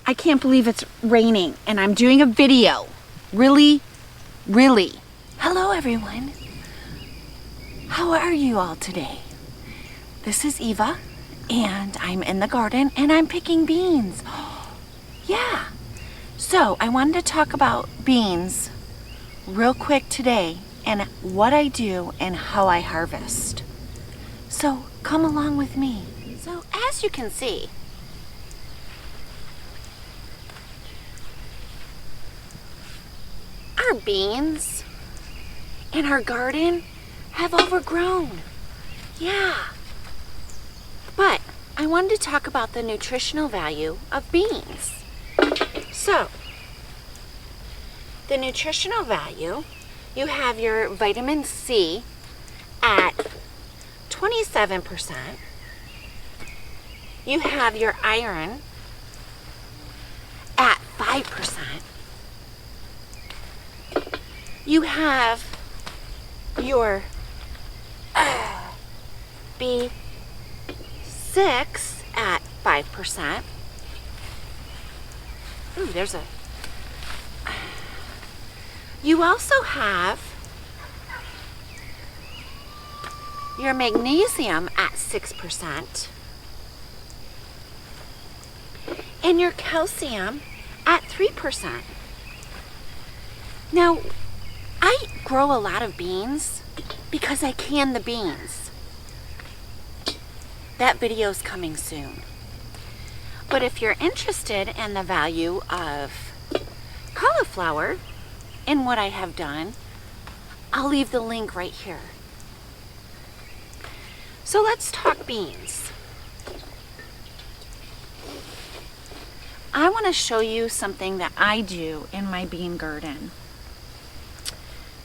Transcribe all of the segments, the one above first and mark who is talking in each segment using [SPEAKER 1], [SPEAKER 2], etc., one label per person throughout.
[SPEAKER 1] I can't believe it's raining and I'm doing a video. Really? Hello everyone. How are you all today? This is Eva and I'm in the garden and I'm picking beans. Yeah. So I wanted to talk about beans real quick today and what I do and how I harvest. So come along with me. So as you can see, our beans in our garden have overgrown. Yeah. But I wanted to talk about the nutritional value of beans. So, the nutritional value, you have your vitamin C at 27%. You have your iron at 5%. You have your B6 at 5%. Ooh, there's a... You also have your magnesium at 6% and your calcium at 3%. Now, I grow a lot of beans because I can the beans. That video's coming soon. But if you're interested in the value of cauliflower and what I have done, I'll leave the link right here. So let's talk beans. I want to show you something that I do in my bean garden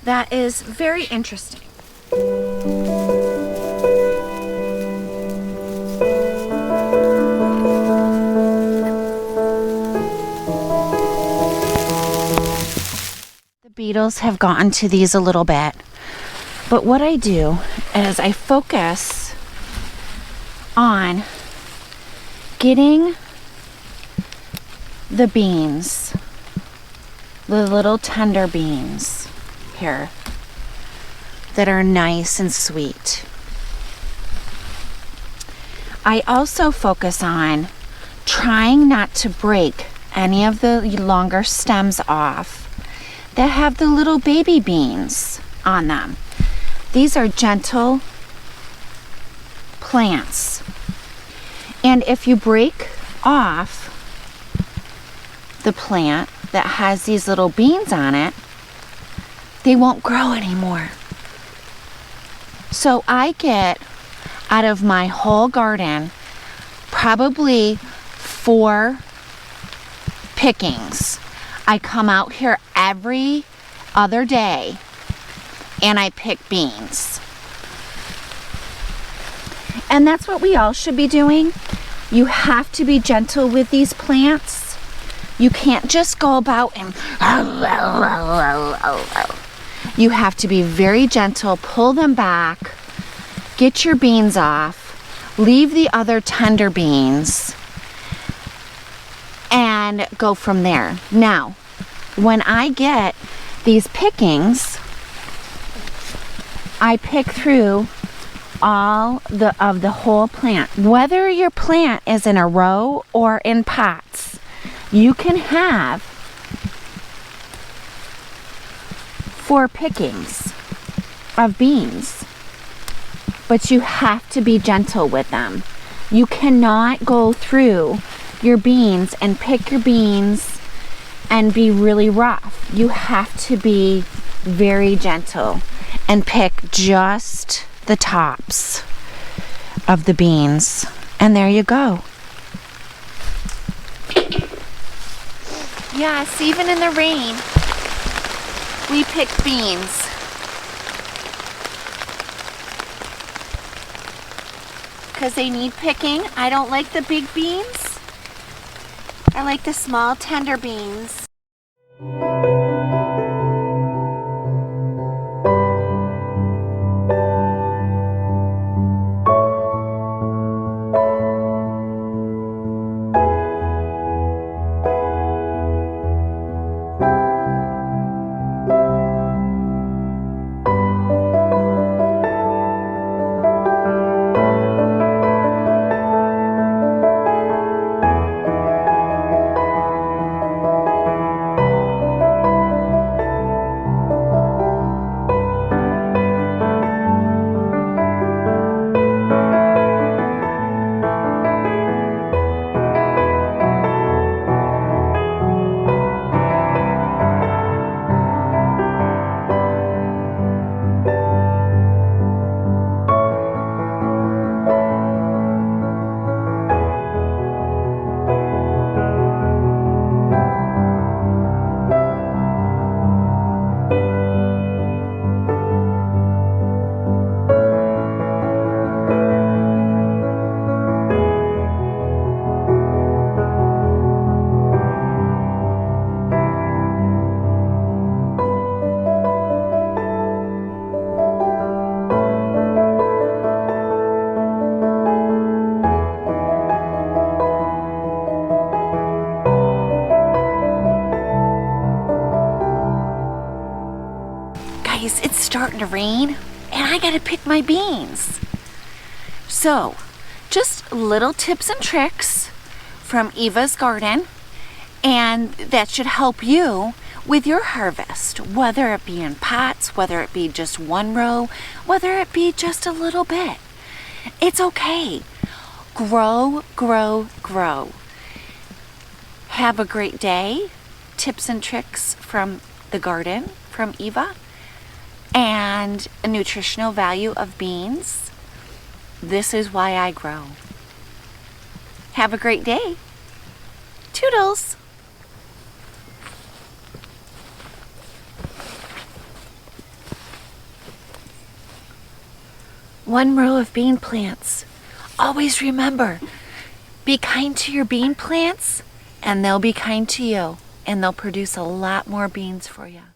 [SPEAKER 1] that is very interesting. The beetles have gotten to these a little bit, but what I do is I focus on getting the beans, the little tender beans here that are nice and sweet. I also focus on trying not to break any of the longer stems off that have the little baby beans on them. These are gentle plants. And if you break off the plant that has these little beans on it, they won't grow anymore. So I get out of my whole garden probably 4 pickings. I come out here every other day and I pick beans. And that's what we all should be doing. You have to be gentle with these plants. You can't just go about and you have to be very gentle, pull them back, get your beans off, leave the other tender beans, and go from there. Now, when I get these pickings, I pick through all of the whole plant. Whether your plant is in a row or in pots, you can have 4 pickings of beans, but you have to be gentle with them. You cannot go through your beans and pick your beans and be really rough. You have to be very gentle and pick just the tops of the beans. And there you go. Yes, even in the rain, we pick beans. Because they need picking. I don't like the big beans. I like the small, tender beans. starting to rain and I gotta pick my beans. So, just little tips and tricks from Eva's garden, and that should help you with your harvest, whether it be in pots, whether it be just one row, whether it be just a little bit. It's okay. Grow, grow, grow. Have a great day. Tips and tricks from the garden from Eva, and a nutritional value of beans. This is why I grow. Have a great day. Toodles. One row of bean plants. Always remember, be kind to your bean plants and they'll be kind to you, and they'll produce a lot more beans for you.